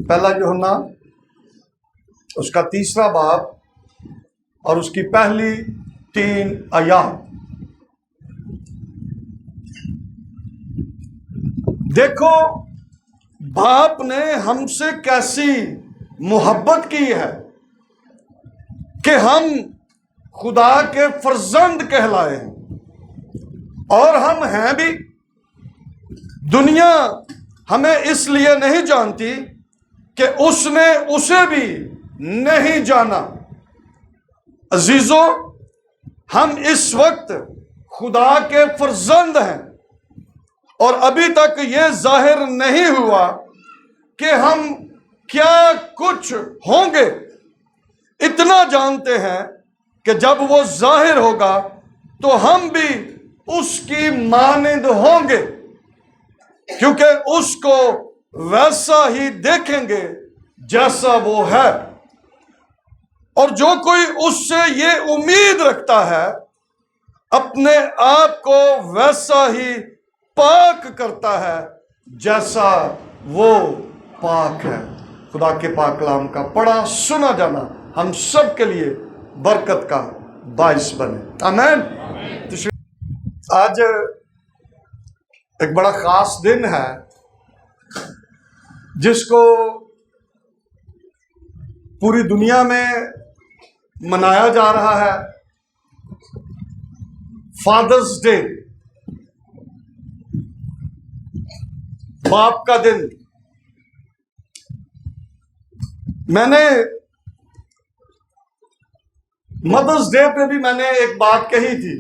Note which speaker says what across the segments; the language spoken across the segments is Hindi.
Speaker 1: पहला यूहन्ना उसका 3रा बाब और उसकी पहली 3 आयत। देखो बाप ने हमसे कैसी मोहब्बत की है कि हम खुदा के फर्जंद कहलाए हैं, और हम हैं भी। दुनिया हमें इसलिए नहीं जानती कि उसने उसे भी नहीं जाना। अजीजों, हम इस वक्त खुदा के फर्जंद हैं और अभी तक यह जाहिर नहीं हुआ कि हम क्या कुछ होंगे। इतना जानते हैं कि जब वो जाहिर होगा तो हम भी उसकी मानिंद होंगे, क्योंकि उसको वैसा ही देखेंगे जैसा वो है। और जो कोई उससे ये उम्मीद रखता है अपने आप को वैसा ही पाक करता है जैसा वो पाक है। खुदा के पाक कलाम का पढ़ा सुना जाना हम सब के लिए बरकत का बाइस बने। आमीन। आज एक बड़ा खास दिन है जिसको पूरी दुनिया में मनाया जा रहा है, फादर्स डे, बाप का दिन। मैंने मदर्स डे पे भी मैंने एक बात कही थी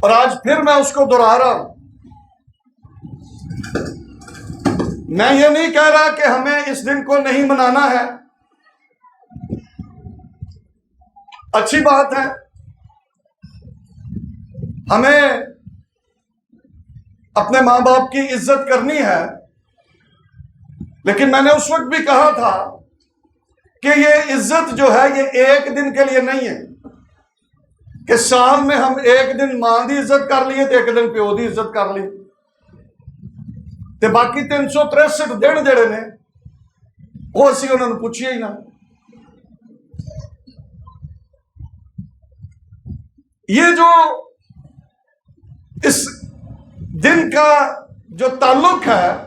Speaker 1: और आज फिर मैं उसको दोहरा रहा हूं। मैं ये नहीं कह रहा कि हमें इस दिन को नहीं मनाना है, अच्छी बात है, हमें अपने मां बाप की इज्जत करनी है। लेकिन मैंने उस वक्त भी कहा था कि ये इज्जत जो है ये एक दिन के लिए नहीं है कि साल में हम एक दिन मां की इज्जत कर लिए तो एक दिन प्यो की इज्जत कर ली ते बाकी 363 दिन जेड़े ने वो असीं उन्होंने पूछिए ही ना। ये जो इस दिन का जो ताल्लुक है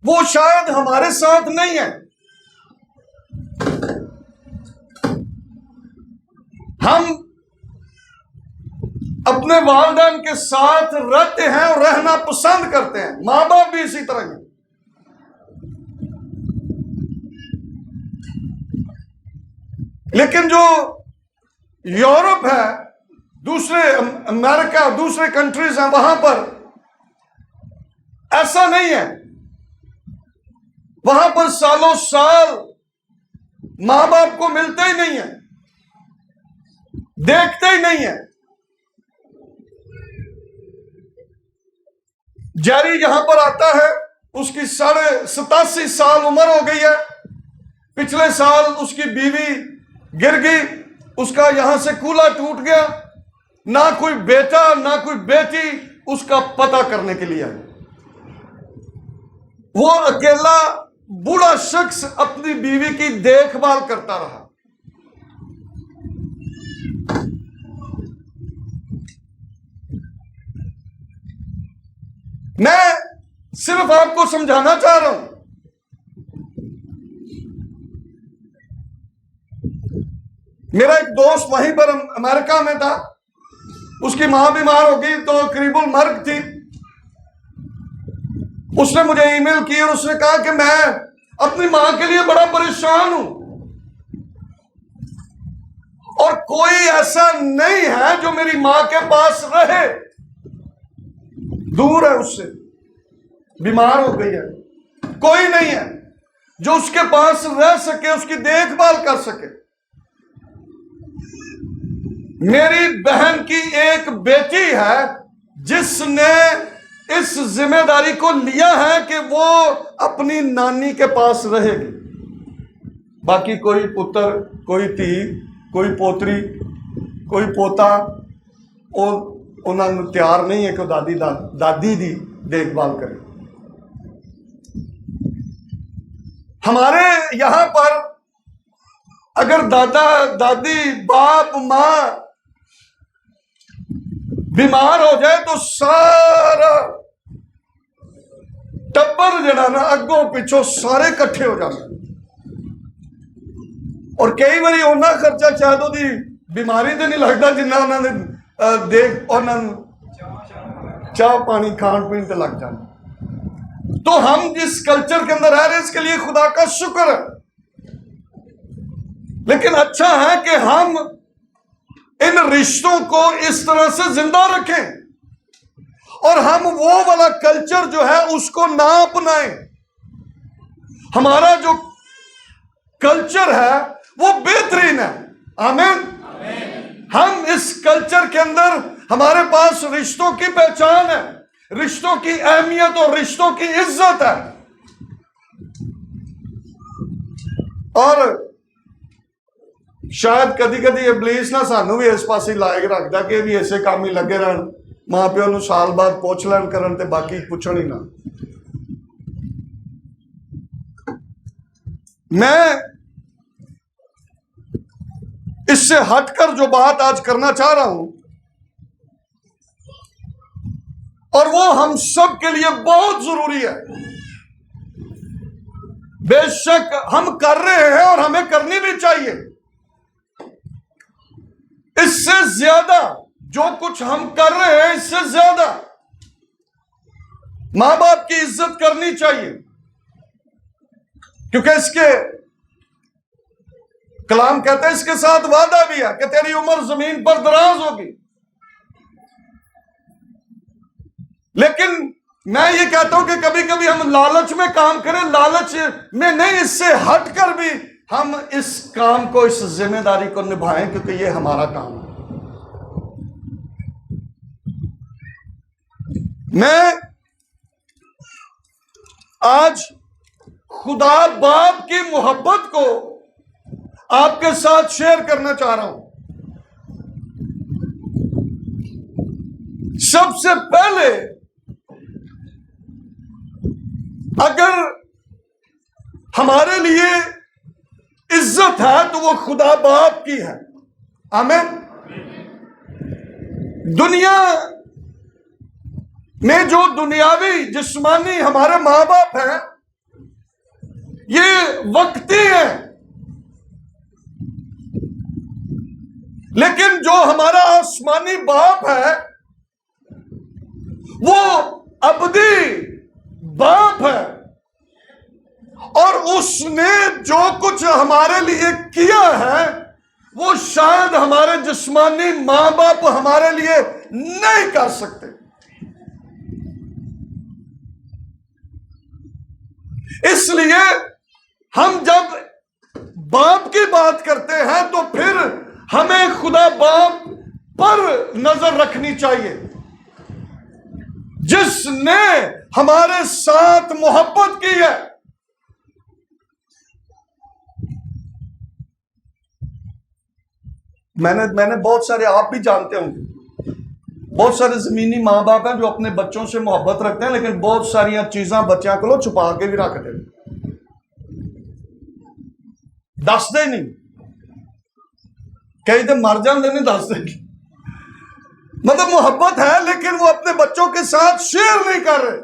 Speaker 1: वो शायद हमारे साथ नहीं है। हम अपने वालिदैन के साथ रहते हैं और रहना पसंद करते हैं, मां बाप भी इसी तरह है। लेकिन जो यूरोप है, दूसरे अमेरिका, दूसरे कंट्रीज हैं, वहां पर ऐसा नहीं है। वहां पर सालों साल मां बाप को मिलते ही नहीं है, देखते ही नहीं है। जैरी यहां पर आता है, उसकी 87.5 साल उम्र हो गई है। पिछले साल उसकी बीवी गिर गई, उसका यहां से कूल्हा टूट गया। ना कोई बेटा ना कोई बेटी उसका पता करने के लिए आए। वो अकेला बूढ़ा शख्स अपनी बीवी की देखभाल करता रहा। मैं सिर्फ आपको समझाना चाह रहा हूं, मेरा एक दोस्त वहीं पर अमेरिका में था, उसकी मां बीमार हो गई तो करीबुल मर्ग थी। उसने मुझे ईमेल की और उसने कहा कि मैं अपनी मां के लिए बड़ा परेशान हूं और कोई ऐसा नहीं है जो मेरी मां के पास रहे, दूर है उससे, बीमार हो गई है। कोई नहीं है जो उसके पास रह सके, उसकी देखभाल कर सके। मेरी बहन की एक बेटी है जिसने इस जिम्मेदारी को लिया है कि वो अपनी नानी के पास रहेगी। बाकी कोई पुत्र, कोई धी, कोई पोतरी, कोई पोता, उन्होंने तैयार नहीं है कि दादी दी देखभाल करे। हमारे यहां पर अगर दादा दादी बाप मां बीमार हो जाए तो सारा टब्बर जड़ा ना अगों पिछों सारे इकट्ठे हो जाते, और कई बार उन्ना खर्चा शायद वो बीमारी तो नहीं लगता जिन्ना उन्होंने देख उन्होंने चाह पानी खान पीन तो लग जाता। तो हम जिस कल्चर के अंदर रह रहे हैं इसके लिए खुदा का शुक्र है, लेकिन अच्छा है कि हम इन रिश्तों को इस तरह से जिंदा रखें और हम वो वाला कल्चर जो है उसको ना अपनाएं। हमारा जो कल्चर है वो बेहतरीन है, आमीन। हम इस कल्चर के अंदर हमारे पास रिश्तों की पहचान है, रिश्तों की अहमियत और रिश्तों की इज्जत है। और शायद कदी कदी इबलीस ना सानू भी इस पासे लायक रखता कि भी इसे काम ही लगे रहन, मां प्यो नूं साल बाद पुछ लैन करन ते बाकी पुछण ही ना। मैं इससे हटकर जो बात आज करना चाह रहा हूं, और वो हम सब के लिए बहुत जरूरी है। बेशक हम कर रहे हैं और हमें करनी भी चाहिए। इससे ज्यादा जो कुछ हम कर रहे हैं, इससे ज्यादा मां बाप की इज्जत करनी चाहिए, क्योंकि इसके कलाम कहता है इसके साथ वादा भी है कि तेरी उम्र जमीन पर दराज होगी। लेकिन मैं ये कहता हूं कि कभी कभी हम लालच में काम करें, लालच में नहीं, इससे हटकर भी हम इस काम को, इस जिम्मेदारी को निभाएं, क्योंकि ये हमारा काम है। मैं आज खुदा बाप की मोहब्बत को आपके साथ शेयर करना चाह रहा हूं। सबसे पहले अगर हमारे लिए इज्जत है तो वो खुदा बाप की है, आमीन। दुनिया में जो दुनियावी जिस्मानी हमारे मां बाप हैं ये वक्ती है, लेकिन जो हमारा आसमानी बाप है वो अबदी बाप है, और उसने जो कुछ हमारे लिए किया है वो शायद हमारे जिस्मानी मां बाप हमारे लिए नहीं कर सकते। इसलिए हम जब बाप की बात करते हैं तो फिर हमें खुदा बाप पर नजर रखनी चाहिए, जिसने हमारे साथ मोहब्बत की है। मैंने बहुत सारे, आप भी जानते होंगे, बहुत सारे जमीनी मां बाप हैं जो अपने बच्चों से मोहब्बत रखते हैं, लेकिन बहुत सारिया चीजा बच्चों को छुपा के भी रखते हैं, दसते नहीं। कई तो मर जाते नहीं दसते, मतलब मोहब्बत है लेकिन वो अपने बच्चों के साथ शेयर नहीं कर रहे।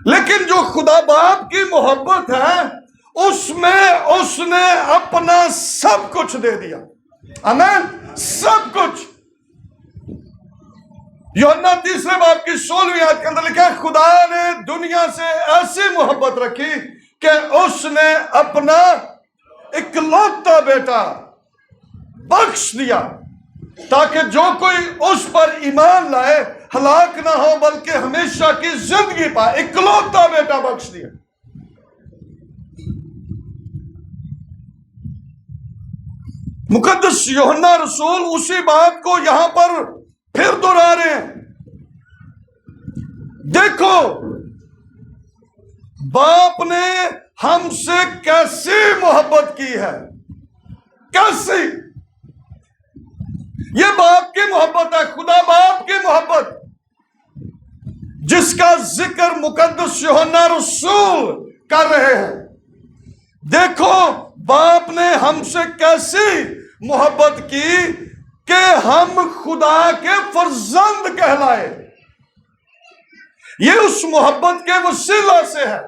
Speaker 1: लेकिन जो खुदा बाप की मोहब्बत है उसमें उसने अपना सब कुछ दे दिया, आमीन, सब कुछ। यूहन्ना 3 बाब की 16वीं आयत के अंदर लिखा है, खुदा ने दुनिया से ऐसी मोहब्बत रखी कि उसने अपना इकलौता बेटा बख्श दिया, ताकि जो कोई उस पर ईमान लाए हलाक ना हो बल्कि हमेशा की जिंदगी पाए। इकलौता बेटा बख्श दिया। मुकद्दस यूहन्ना रसूल उसी बात को यहां पर फिर दोहरा रहे हैं। देखो बाप ने हमसे कैसी मोहब्बत की है, कैसी। ये बाप की मोहब्बत है, खुदा बाप की मोहब्बत, जिसका जिक्र मुकद्दस यूहन्ना रसूल कर रहे हैं। देखो बाप ने हमसे कैसी मोहब्बत की कि हम खुदा के फर्जंद कहलाए। ये उस मोहब्बत के वसीला से है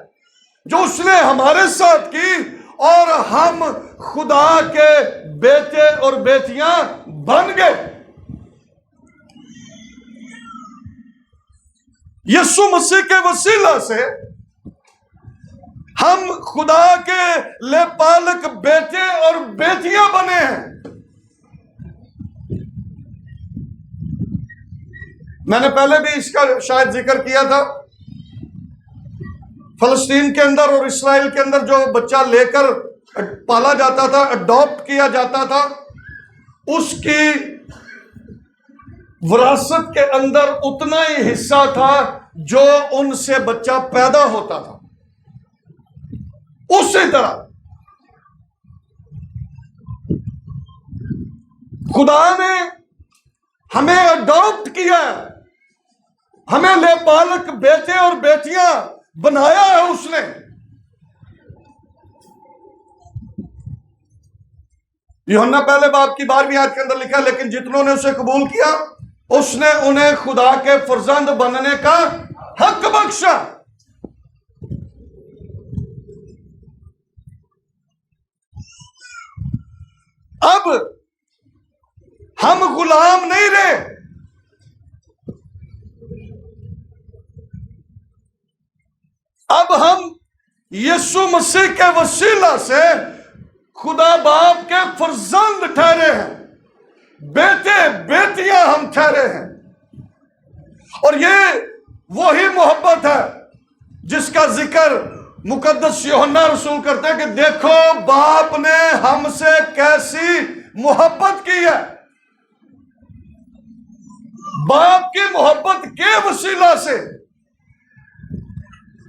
Speaker 1: जो उसने हमारे साथ की और हम खुदा के बेटे और बेटियां बन गए। यीशु मसीह के वसीला से हम खुदा के लेपालक बेटे और बेटियां बने हैं। मैंने पहले भी इसका शायद जिक्र किया था। फलस्तीन के अंदर और इस्राएल के अंदर जो बच्चा लेकर पाला जाता था, अडॉप्ट किया जाता था, उसकी विरासत के अंदर उतना ही हिस्सा था जो उनसे बच्चा पैदा होता था। उसी तरह खुदा ने हमें अडॉप्ट किया, हमें लेपालक बेटे और बेटियां बनाया है उसने। यूहन्ना पहले बाब की 12वीं आयत के अंदर लिखा, लेकिन जितनों ने उसे कबूल किया उसने उन्हें खुदा के फर्जंद बनने का हक बख्शा। अब हम गुलाम नहीं रहे, अब हम यीशु मसीह के वसीला से खुदा बाप के फर्जंद ठहरे हैं, बेटे बेटियां हम ठहरे हैं। और ये वही मोहब्बत है जिसका जिक्र मुकद्दस यूहन्ना रसूल करते हैं कि देखो बाप ने हमसे कैसी मोहब्बत की है। बाप की मोहब्बत के वसीला से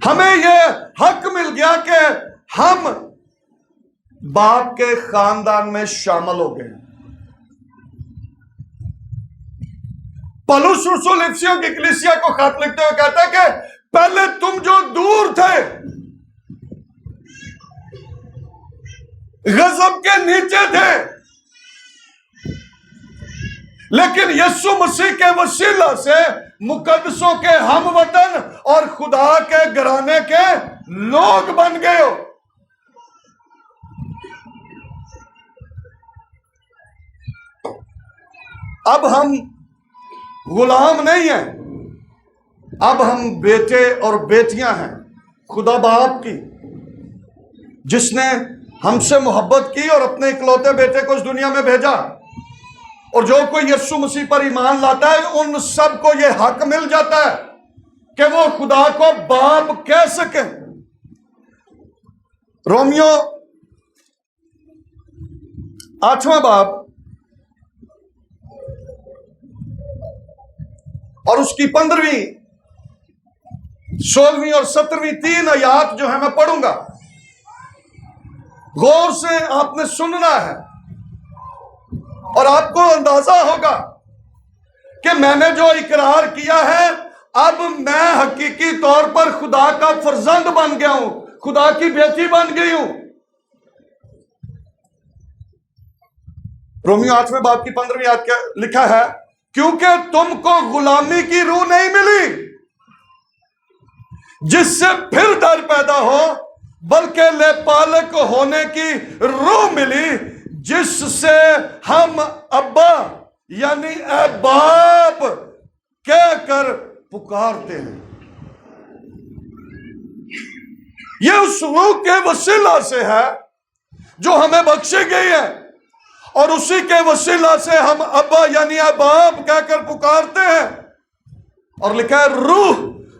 Speaker 1: हमें यह हक मिल गया कि हम बाप के खानदान में शामिल हो गए। पौलुस रसूल इफिसियों की कलीसिया को खत लिखते हुए कहता है कि पहले तुम जो दूर थे, गजब के नीचे थे, लेकिन यीशु मसीह के वसीला से मुकद्दसों के हमवतन और खुदा के घराने के लोग बन गए हो। अब हम गुलाम नहीं हैं, अब हम बेटे और बेटियां हैं खुदा बाप की, जिसने हमसे मोहब्बत की और अपने इकलौते बेटे को इस दुनिया में भेजा। और जो कोई यीशु मसीह पर ईमान लाता है उन सबको यह हक मिल जाता है कि वो खुदा को बाप कह सके। रोमियो 8वां बाब और उसकी 15वीं, 16वीं और 17वीं 3 आयत जो है मैं पढ़ूंगा, गौर से आपने सुनना है और आपको अंदाजा होगा कि मैंने जो इकरार किया है अब मैं हकीकी तौर पर खुदा का फर्जंद बन गया हूं, खुदा की बेटी बन गई हूं। रोमियो 8वें बाब की 15वीं आयत क्या लिखा है, क्योंकि तुमको गुलामी की रूह नहीं मिली जिससे फिर डर पैदा हो, बल्कि लेपालक होने की रूह मिली जिससे हम अब्बा यानी ए बाप कहकर पुकारते हैं। यह उस रूह के वसीला से है जो हमें बख्शी गई है और उसी के वसीला से हम अब्बा यानी ए बाप कहकर पुकारते हैं। और लिखा है रूह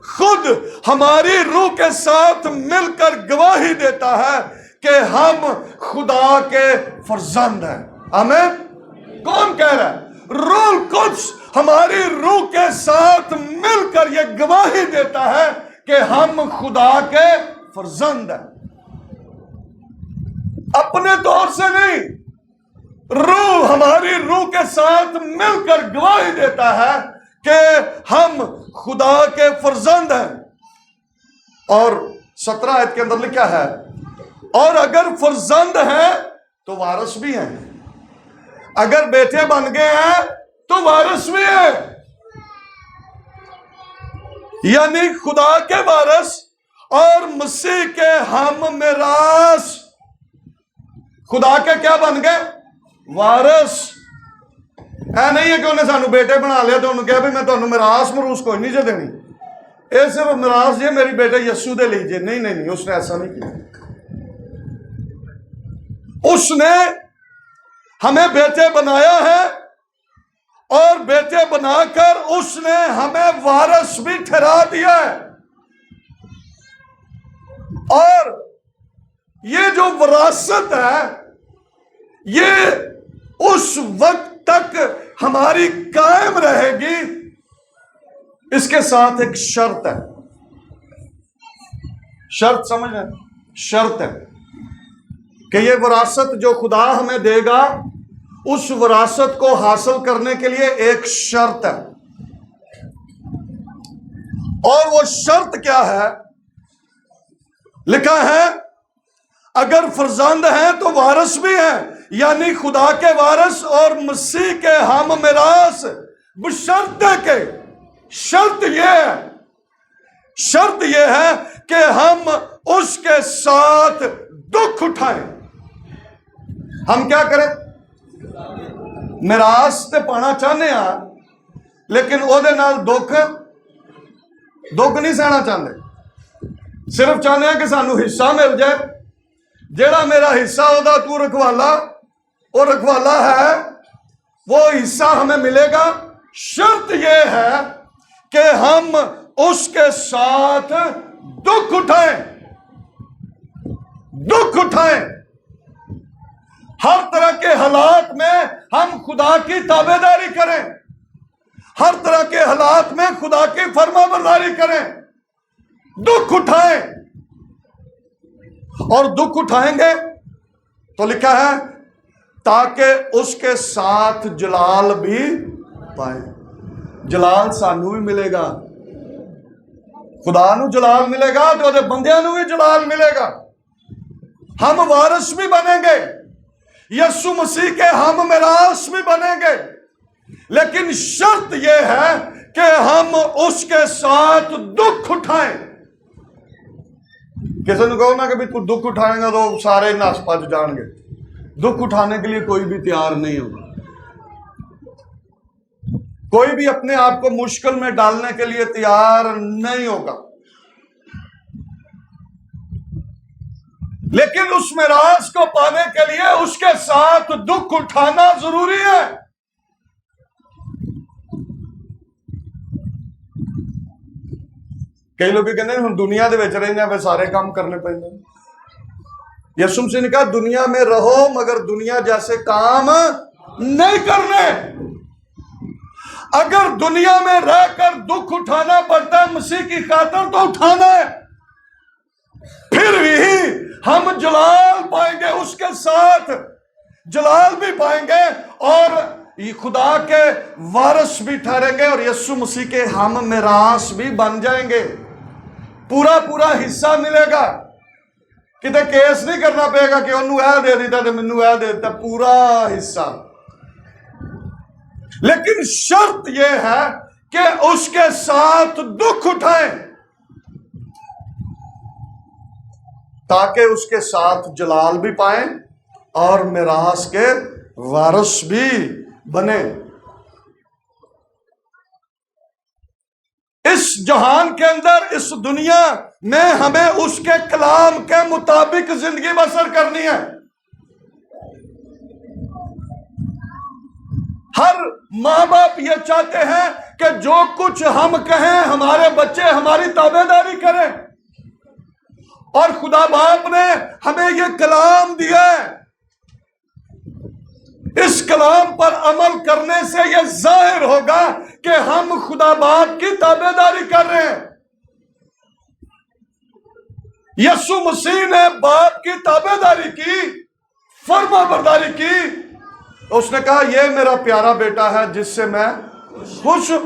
Speaker 1: खुद हमारी रूह के साथ मिलकर गवाही देता है कि हम खुदा के फर्जंद हैं। आमीन। कौन कह रहा है? रूह कुद्स हमारी रूह के साथ मिलकर यह गवाही देता है कि हम खुदा के फर्जंद हैं। अपने तौर से नहीं, रूह हमारी रूह के साथ मिलकर गवाही देता है कि हम खुदा के फर्जंद हैं। और 17 आयत के अंदर लिखा है, और अगर फर्जंद हैं तो वारिस भी हैं, अगर बेटे बन गए हैं तो वारिस भी हैं। यानी खुदा के वारिस और मसीह के हम मिरास। खुदा के क्या बन गए? वारिस। ऐ नहीं है कि उन्हें सानू बेटे बना लिया तो उन्होंने कहा भी मैं तुम्हें मिरास मरूस कोई नहीं जे देनी, ये सिर्फ मिरास जे मेरी बेटे यस्सु दे लीजिए। नहीं नहीं नहीं, उसने ऐसा नहीं किया। उसने हमें बेटे बनाया है और बेटे बनाकर उसने हमें वारिस भी ठहरा दिया है। और ये जो विरासत है ये उस वक्त तक हमारी कायम रहेगी। इसके साथ एक शर्त है। शर्त समझ रहे? शर्त है कि ये विरासत जो खुदा हमें देगा, उस विरासत को हासिल करने के लिए एक शर्त है। और वो शर्त क्या है? लिखा है अगर फर्जंद हैं तो वारिस भी हैं, यानी खुदा के वारिस और मसीह के हम मिरास। बशर्ते के शर्त यह है कि हम उसके साथ दुख उठाएं। हम क्या करें? मिरास ते पाना चाहते हैं, लेकिन ओदे नाल दुख नहीं सहना चाहते। सिर्फ चाहते हैं कि सानू हिस्सा मिल जाए। जेड़ा मेरा हिस्सा ओदा तू रखवाला, और रखवाला है, वो हिस्सा हमें मिलेगा। शर्त यह है कि हम उसके साथ दुख उठाएं। हर तरह के हालात में हम खुदा की ताबेदारी करें, हर तरह के हालात में खुदा की फरमाबरदारी करें, दुख उठाएं। और दुख उठाएंगे तो लिखा है ताकि उसके साथ जलाल भी पाए। जलाल सानू भी मिलेगा, खुदा नू जलाल मिलेगा तो उहदे बंदियां नू भी जलाल मिलेगा। हम वारिस भी बनेंगे, यीशु मसीह के हम मिरास भी बनेंगे, लेकिन शर्त यह है कि हम उसके साथ दुख उठाएं। किसी ने कहो ना कि तू दुख उठाएगा तो सारे नस भज जाएंगे। दुख उठाने के लिए कोई भी तैयार नहीं होगा। कोई भी अपने आप को मुश्किल में डालने के लिए तैयार नहीं होगा। लेकिन उस मिरास को पाने के लिए उसके साथ दुख उठाना जरूरी है। कई लोग कहते हैं हम दुनिया दे विच रहने वे सारे काम करने पैंदे। यीशु मसीह ने कहा दुनिया में रहो मगर दुनिया जैसे काम नहीं करने। अगर दुनिया में रहकर दुख उठाना पड़ता है मसीह की खातिर तो उठाना है। फिर भी हम जलाल पाएंगे, उसके साथ जलाल भी पाएंगे और खुदा के वारिस भी ठहरेंगे और यीशु मसीह के हम मिरास भी बन जाएंगे। पूरा पूरा हिस्सा मिलेगा। किते केस नहीं करना पड़ेगा कि उन्होंने यह दे दिता तो मैनू यह दे दिता, पूरा हिस्सा। लेकिन शर्त यह है कि उसके साथ दुख उठाएं ताकि उसके साथ जलाल भी पाएं और मिरास के वारिस भी बने। इस जहान के अंदर, इस दुनिया में हमें उसके कलाम के मुताबिक जिंदगी बसर करनी है। हर माँ बाप ये चाहते हैं कि जो कुछ हम कहें हमारे बच्चे हमारी ताबेदारी करें, और खुदा बाप ने हमें ये कलाम दिया है। इस कलाम पर अमल करने से यह जाहिर होगा कि हम खुदा बाप की ताबेदारी कर रहे हैं। यीशु मसीह ने बाप की ताबेदारी की, फरमाबरदारी की, उसने कहा यह मेरा प्यारा बेटा है जिससे मैं खुश हूं।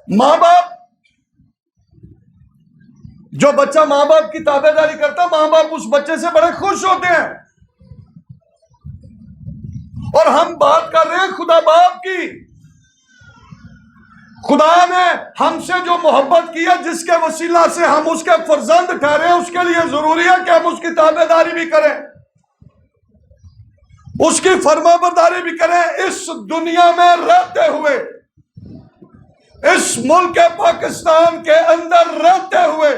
Speaker 1: मां बाप, जो बच्चा मां बाप की ताबेदारी करता, मां बाप उस बच्चे से बड़े खुश होते हैं। और हम बात कर रहे हैं खुदा बाप की। खुदा ने हमसे जो मोहब्बत की है, जिसके वसीला से हम उसके फर्जंद ठहरे, उसके लिए जरूरी है कि हम उसकी ताबेदारी भी करें, उसकी फरमाबरदारी भी करें। इस दुनिया में रहते हुए, इस मुल्क पाकिस्तान के अंदर रहते हुए,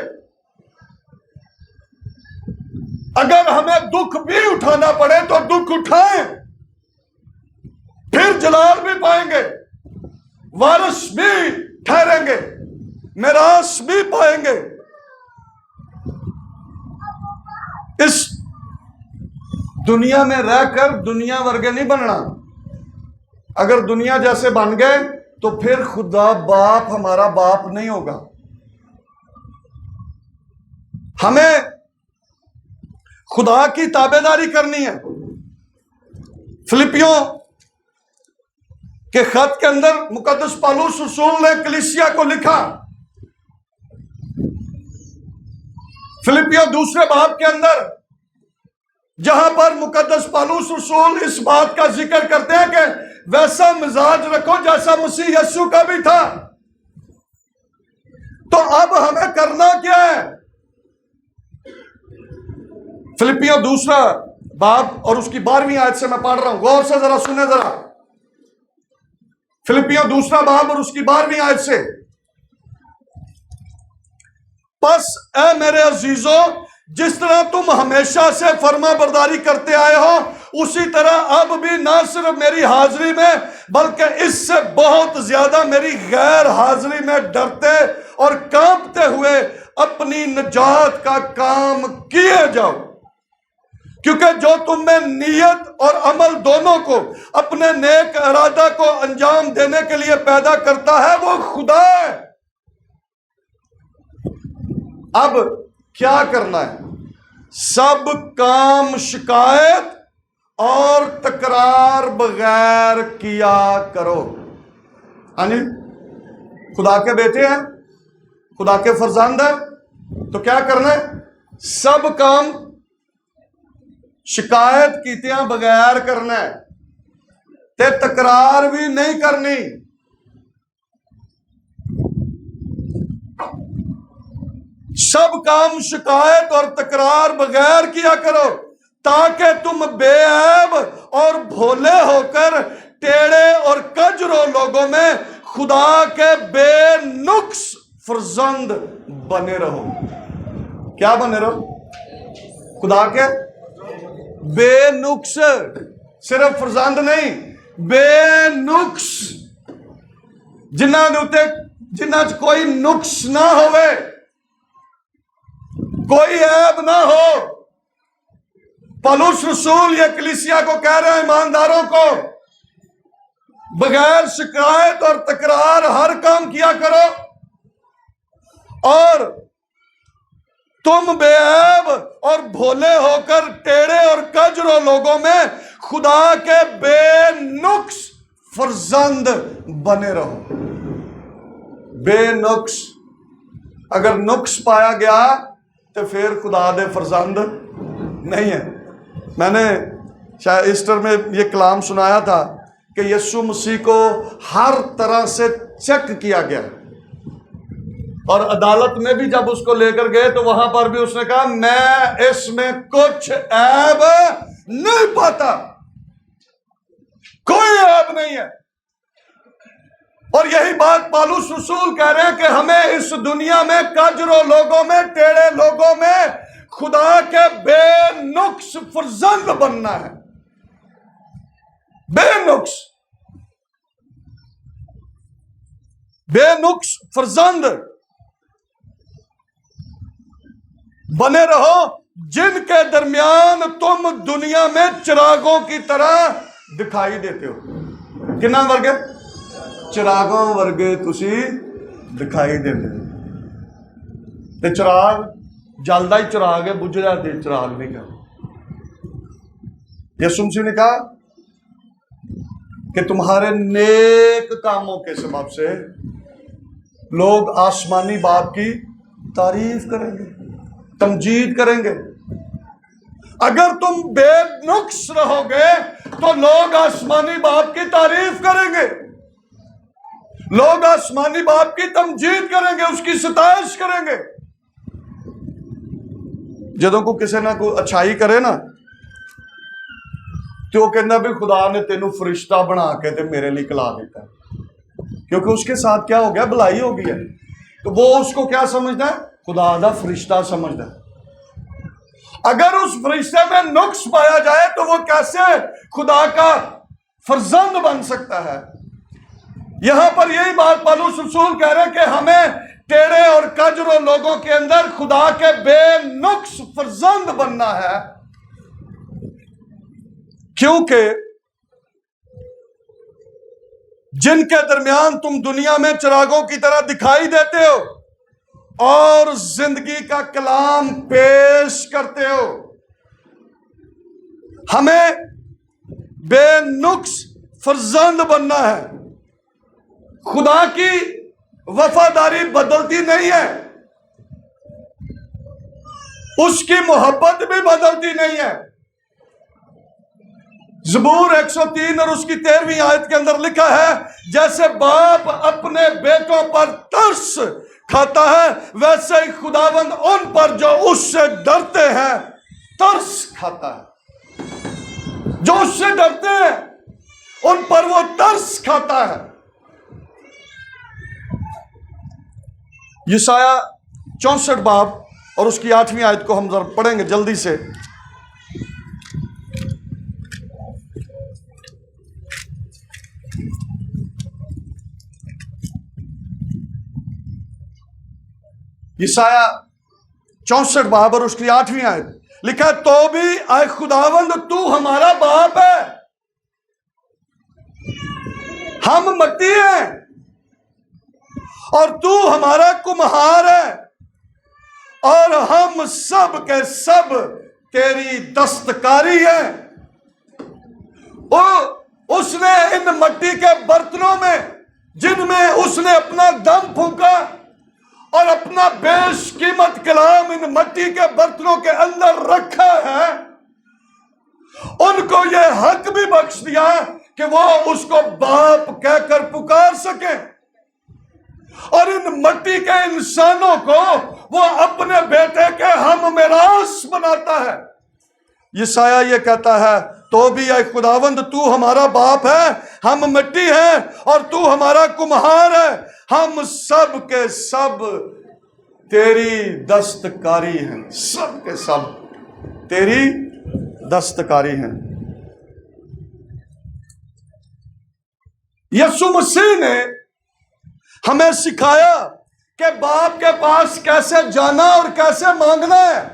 Speaker 1: अगर हमें दुख भी उठाना पड़े तो दुख उठाएं, फिर जलाल भी पाएंगे, वारिस भी ठहरेंगे, मिरास भी पाएंगे। इस दुनिया में रहकर दुनिया वर्गे नहीं बनना। अगर दुनिया जैसे बन गए तो फिर खुदा बाप हमारा बाप नहीं होगा। हमें खुदा की ताबेदारी करनी है। फिलिपियों के खत के अंदर मुकद्दस पौलुस रसूल ने कलीसिया को लिखा, फिलिपियों दूसरे बाब के अंदर, जहां पर मुकद्दस पौलुस रसूल इस बात का जिक्र करते हैं कि वैसा मिजाज रखो जैसा मसीह यीशु का भी था। तो अब हमें करना क्या है? फिलिपियों दूसरा बाब और उसकी 12वीं आयत से मैं पढ़ रहा हूं, गौर से जरा सुने जरा। फिलिपियों दूसरा बाब और उसकी 12वीं आयत से, बस ऐ मेरे अजीजों, जिस तरह तुम हमेशा से फर्मा बरदारी करते आए हो, उसी तरह अब भी ना सिर्फ मेरी हाजिरी में बल्कि इससे बहुत ज्यादा मेरी गैर हाजिरी में डरते और कांपते हुए अपनी निजात का काम किए जाओ। क्योंकि जो तुम में नियत और अमल दोनों को अपने नेक इरादा को अंजाम देने के लिए पैदा करता है, वो खुदा है। अब क्या करना है? सब काम शिकायत और तकरार बगैर किया करो। हाँ जी, खुदा के बेटे हैं, खुदा के फर्जंद हैं, तो क्या करना है? सब काम शिकायत कीतियां बगैर करना है, ते तकरार भी नहीं करनी। सब काम शिकायत और तकरार बगैर किया करो, ताकि तुम बेऐब और भोले होकर टेढ़े और कजरो लोगों में खुदा के बेनुक्स फर्जंद बने रहो। क्या बने रहो? खुदा के बेनुक्स, सिर्फ फर्जंद नहीं, बेनुक्स, जिन्हां च कोई नुक्स ना होवे, कोई ऐब ना हो। पौलुस रसूल ये कलीसिया को कह रहे हैं, ईमानदारों को, बगैर शिकायत और तकरार हर काम किया करो, और तुम बेऐब और भोले होकर टेढ़े और कजरो लोगों में खुदा के बेनुक्स फर्जंद बने रहो। बेनुक्स, अगर नुक्स पाया गया तो फिर खुदा दे फर्जंद नहीं है। मैंने शायद ईस्टर में ये कलाम सुनाया था कि यीशु मसीह को हर तरह से चेक किया गया, और अदालत में भी जब उसको लेकर गए तो वहां पर भी उसने कहा, मैं इसमें कुछ ऐब नहीं पाता, कोई ऐब नहीं है। और यही बात पौलुस रसूल कह रहे हैं कि हमें इस दुनिया में कजरो लोगों में, टेढ़े लोगों में खुदा के बेनुक्स फर्जंद बनना है। बेनुक्स फर्जंद बने रहो, जिनके दरमियान तुम दुनिया में चिरागों की तरह दिखाई देते हो। किन्ना वर्गे? चिरागों वर्गे तुसी दिखाई देते हो। ते चिराग जलदा ही चिराग है, बुझदा ते चिराग नहीं कर। यीशु मसीह ने कहा कि तुम्हारे नेक कामों के सबब से लोग आसमानी बाप की तारीफ करेंगे, तमजीद करेंगे। अगर तुम बेनुक्स रहोगे तो लोग आसमानी बाप की तारीफ करेंगे, लोग आसमानी बाप की तमजीद करेंगे, उसकी सताइश करेंगे। जदों को किसी ना कोई अच्छाई करे ना तो वो कहना भी खुदा ने तेनू फरिश्ता बना के ते मेरे लिए खिला देता है, क्योंकि उसके साथ क्या हो गया, भलाई हो गई है। तो वो उसको क्या समझता है, खुदा दा फरिश्ता समझता है। अगर उस फरिश्ते में नुक्स पाया जाए तो वो कैसे खुदा का फर्जंद बन सकता है। यहां पर यही बात पौलुस रसूल कह रहे हैं कि हमें टेढ़े और कजरो लोगों के अंदर खुदा के बेनुक्स फर्जंद बनना है, क्योंकि जिनके दरमियान तुम दुनिया में चिरागों की तरह दिखाई देते हो और जिंदगी का कलाम पेश करते हो, हमें बेनुक्स फर्जंद बनना है। खुदा की वफादारी बदलती नहीं है, उसकी मोहब्बत भी बदलती नहीं है। ज़बूर 103 और उसकी 13वीं आयत के अंदर लिखा है, जैसे बाप अपने बेटों पर तरस खाता है वैसे ही खुदावंद उन पर जो उससे डरते हैं तरस खाता है। जो उससे डरते हैं उन पर वो तरस खाता है। यशाया 64 बाब और उसकी 8वीं आयत को हम जरा पढ़ेंगे जल्दी से। यशाया 64 बाब और उसकी 8वीं आयत लिखा है, तो भी आए खुदावंद तू हमारा बाप है, हम मट्टी हैं और तू हमारा कुम्हार है और हम सब के सब तेरी दस्तकारी है। उसने इन मट्टी के बर्तनों में जिनमें उसने अपना दम फूंका और अपना बेशकीमत कलाम इन मट्टी के बर्तनों के अंदर रखा है, उनको यह हक भी बख्श दिया कि वो उसको बाप कहकर पुकार सके और इन मट्टी के इंसानों को वो अपने बेटे के हम मिरास बनाता है। यशाया ये कहता है, तो भी ऐ खुदावंद तू हमारा बाप है, हम मिट्टी हैं और तू हमारा कुम्हार है, हम सब के सब तेरी दस्तकारी हैं, सब के सब तेरी दस्तकारी हैं। यीशु मसीह ने हमें सिखाया कि बाप के पास कैसे जाना और कैसे मांगना है।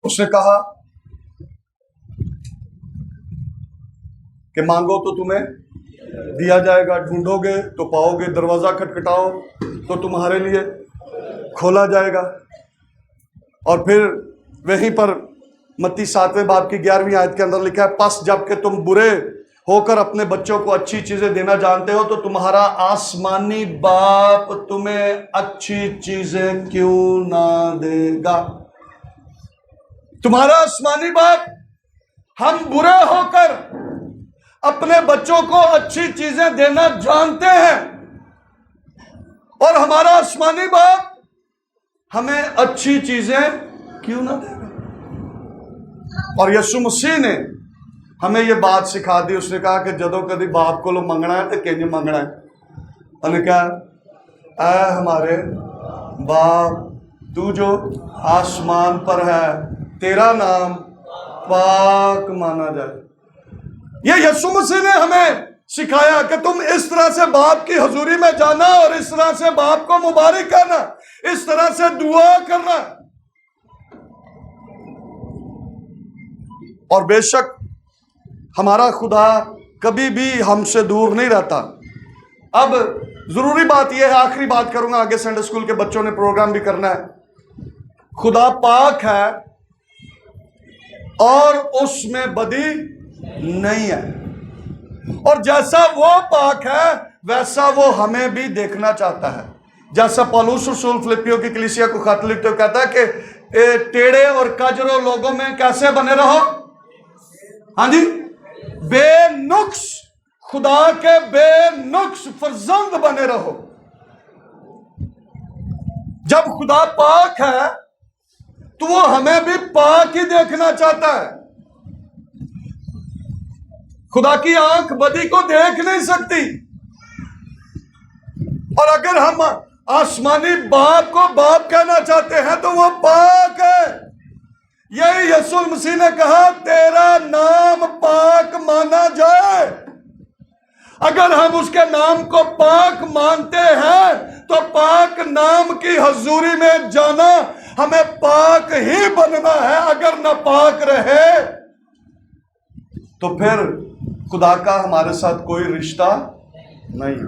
Speaker 1: उसने कहा कि मांगो तो तुम्हें दिया जाएगा, ढूंढोगे तो पाओगे, दरवाजा खटखटाओ तो तुम्हारे लिए खोला जाएगा। और फिर वहीं पर मत्ती 7वें बाब की 11वीं आयत के अंदर लिखा है, पस जबकि तुम बुरे होकर अपने बच्चों को अच्छी चीजें देना जानते हो तो तुम्हारा आसमानी बाप तुम्हें अच्छी चीजें क्यों ना देगा। तुम्हारा आसमानी बाप, हम बुरे होकर अपने बच्चों को अच्छी चीजें देना जानते हैं और हमारा आसमानी बाप हमें अच्छी चीजें क्यों ना देगा। और यीशु मसीह ने हमें यह बात सिखा दी। उसने कहा कि जदों कभी बाप को मंगना है तो किंज मंगना है। उन्होंने कहा, ऐ हमारे बाप तू जो आसमान पर है, तेरा नाम पाक माना जाए। यह यीशु मसीह ने हमें सिखाया कि तुम इस तरह से बाप की हजूरी में जाना और इस तरह से बाप को मुबारक करना, इस तरह से दुआ करना। और बेशक हमारा खुदा कभी भी हमसे दूर नहीं रहता। अब जरूरी बात यह है, आखिरी बात करूंगा, आगे संडे स्कूल के बच्चों ने प्रोग्राम भी करना है। खुदा पाक है और उसमें बदी नहीं है, और जैसा वो पाक है वैसा वो हमें भी देखना चाहता है। जैसा पौलुस रसूल फिलिप्पियों की कलीसिया को खत लिखते हुए कहता है कि टेढ़े और कजरो लोगों में कैसे बने रहो, हाँ जी, बेनुक्स, खुदा के बेनुक्स फर्जंद बने रहो। जब खुदा पाक है तो वो हमें भी पाक ही देखना चाहता है। खुदा की आंख बदी को देख नहीं सकती, और अगर हम आसमानी बाप को बाप कहना चाहते हैं तो वो पाक है। यही यीशु मसीह ने कहा, तेरा नाम पाक माना जाए। अगर हम उसके नाम को पाक मानते हैं तो पाक नाम की हजूरी में जाना, हमें पाक ही बनना है। अगर ना पाक रहे तो फिर खुदा का हमारे साथ कोई रिश्ता नहीं।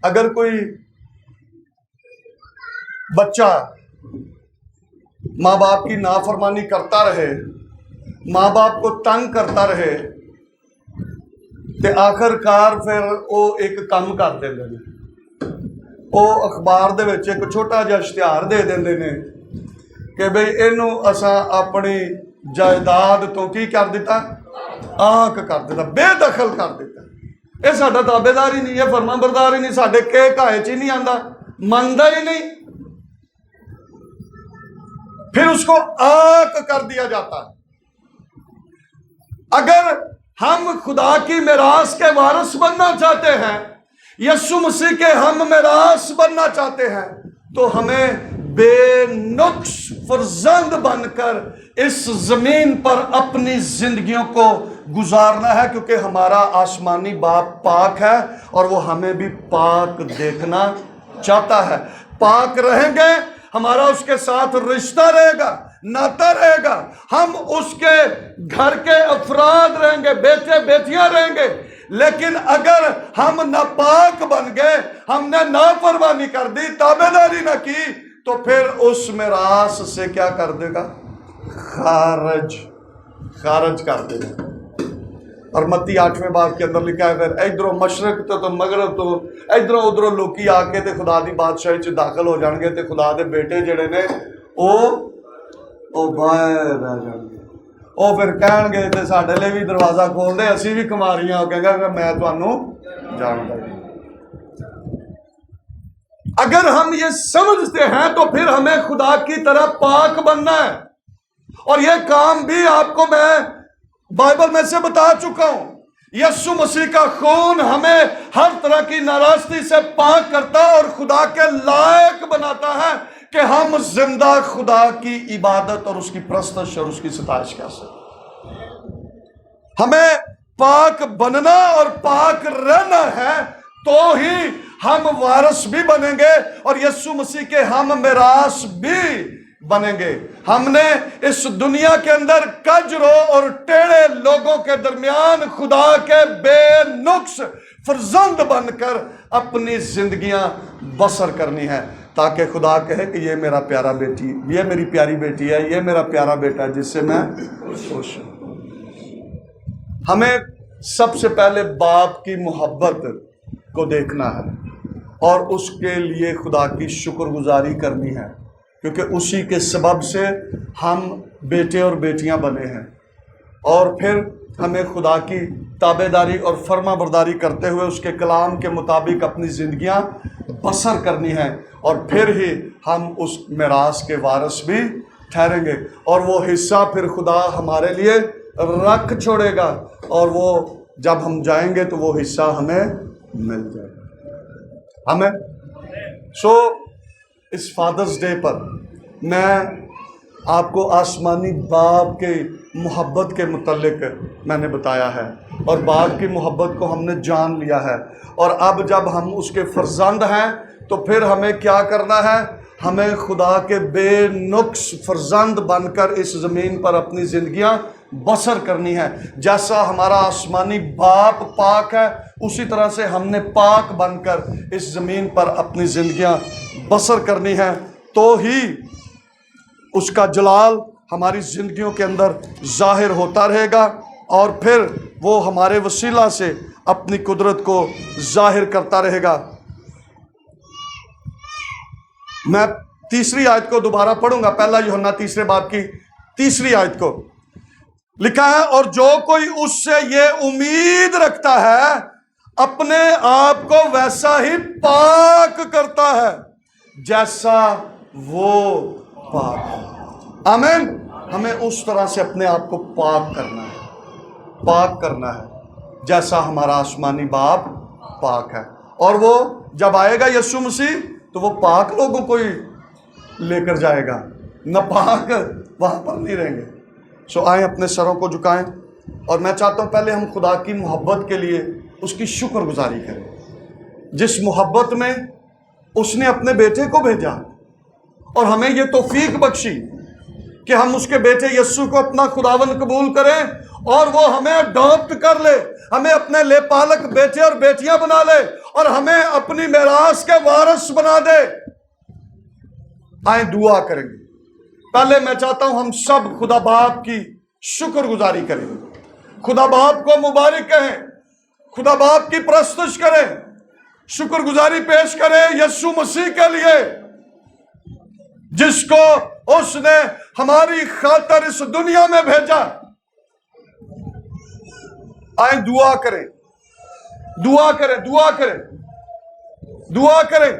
Speaker 1: अगर कोई बच्चा माँ बाप की नाफरमानी करता रहे, माँ बाप को तंग करता रहे, तो आखिरकार फिर वो एक काम कर देंगे ने, वो अखबार दे विच एक छोटा जिहा इश्तिहार दे देंगे ने कि बई इनू असां अपनी जायदाद तो की कर दिता, आंक कर दिता, बेदखल कर दिता। ये साडा ताबेदार ही नहीं है, फरमाबरदार ही नहीं, साडे के घाए च ही नहीं आंदा, मनदा ही नहीं, फिर उसको आंक कर दिया जाता है। अगर हम खुदा की मिरास के वारिस बनना चाहते हैं, यीशु मसीह के हम मिरास बनना चाहते हैं, तो हमें बेनुक्स फर्जंद बनकर इस जमीन पर अपनी जिंदगियों को गुजारना है, क्योंकि हमारा आसमानी बाप पाक है और वो हमें भी पाक देखना चाहता है। पाक रहेंगे, हमारा उसके साथ रिश्ता रहेगा, नाता रहेगा, हम उसके घर के अफराद रहेंगे, बेटे बेटियां रहेंगे। लेकिन अगर हम नापाक बन गए, हमने नाफरमानी कर दी, ताबेदारी ना की, तो फिर उस मिरास से क्या कर देगा, खारज कर देगा। और मत्ती 8वें बाब के अंदर लिखा है, फिर इधरों मशरक तो मगरब तो इधरों उधरों लोकी आके ते खुदा दी बादशाही च दाखिल हो जाएंगे, ते खुदा दे बेटे जिहड़े ने ਉਹ ਬਾਹਰ ਰਹਿ ਜਾਣਗੇ। ਉਹ ਫਿਰ ਕਹਿਣਗੇ ਤੇ ਸਾਡੇ ਲਈ ਵੀ ਦਰਵਾਜ਼ਾ ਖੋਲ ਦੇ, ਅਸੀਂ ਵੀ ਕੁਮਾਰੀਆਂ। ਉਹ ਕਹੇਗਾ ਕਿ मैं ਤੁਹਾਨੂੰ जानता हूं। अगर हम ये समझते हैं तो फिर हमें खुदा की तरह पाक बनना है, और ये काम भी आपको मैं बाइबल में से बता चुका हूं। यीशु मसीह का खून हमें हर तरह की नाराजगी से पाक करता और खुदा के लायक बनाता है कि हम जिंदा खुदा की इबादत और उसकी प्रस्तश और उसकी सताइश कर सकें। हमें पाक बनना और पाक रहना है, तो ही हम वारिस भी बनेंगे और यीशु मसीह के हम मिरास भी बनेंगे। हमने इस दुनिया के अंदर कजरों और टेढ़े लोगों के दरमियान खुदा के बेनुक्स फर्जंद बनकर अपनी जिंदगियां बसर करनी है, ताकि खुदा कहे कि ये मेरा प्यारा बेटी, ये मेरी प्यारी बेटी है, ये मेरा प्यारा बेटा है जिससे मैं खुश हूं। हमें सबसे पहले बाप की मोहब्बत को देखना है और उसके लिए खुदा की शुक्रगुजारी करनी है, क्योंकि उसी के सबब से हम बेटे और बेटियां बने हैं। और फिर हमें खुदा की ताबेदारी और फर्माबरदारी करते हुए उसके कलाम के मुताबिक अपनी ज़िंदगियां बसर करनी है, और फिर ही हम उस मिरास के वारिस भी ठहरेंगे। और वो हिस्सा फिर खुदा हमारे लिए रख छोड़ेगा, और वो जब हम जाएंगे तो वो हिस्सा हमें मिल जाएगा। हमें इस फादर्स डे पर मैं आपको आसमानी बाप के मोहब्बत के मुतल्लिक मैंने बताया है, और बाप की मोहब्बत को हमने जान लिया है। और अब जब हम उसके फर्जंद हैं तो फिर हमें क्या करना है, हमें खुदा के बेनुक्स फर्जंद बनकर इस ज़मीन पर अपनी ज़िंदगियां बसर करनी है। जैसा हमारा आसमानी बाप पाक है, उसी तरह से हमने पाक बनकर इस ज़मीन पर अपनी ज़िंदगियां बसर करनी है। तो ही उसका जलाल हमारी ज़िंदगियों के अंदर जाहिर होता रहेगा और फिर वो हमारे वसीला से अपनी कुदरत को जाहिर करता रहेगा। मैं तीसरी आयत को दोबारा पढ़ूंगा, पहला यूहन्ना तीसरे बाब की तीसरी आयत को लिखा है, और जो कोई उससे ये उम्मीद रखता है अपने आप को वैसा ही पाक करता है जैसा वो पाक है। आमीन। हमें उस तरह से अपने आप को पाक करना है, पाक करना है जैसा हमारा आसमानी बाप पाक है। और वो जब आएगा यीशु मसीह तो वो पाक लोगों को ही लेकर जाएगा, न पाक वहां पर नहीं रहेंगे। सो आए अपने सरों को झुकाएं और मैं चाहता हूं पहले हम खुदा की मोहब्बत के लिए उसकी शुक्रगुजारी करें, जिस मोहब्बत में उसने अपने बेटे को भेजा और हमें ये तौफीक बख्शी कि हम उसके बेटे यीशु को अपना खुदावन कबूल करें और वो हमें अडॉप्ट कर ले, हमें अपने ले पालक बेटे और बेटियां बना ले और हमें अपनी मिरास के वारिस बना दे। आए दुआ करेंगे। पहले मैं चाहता हूं हम सब खुदा बाप की शुक्रगुजारी करें, खुदा बाप को मुबारक कहें, खुदा बाप की प्रस्तुत करें, शुक्रगुजारी पेश करें यीशु मसीह के लिए जिसको उसने हमारी खातिर इस दुनिया में भेजा। आए दुआ करें, दुआ करें, दुआ करें, दुआ करें।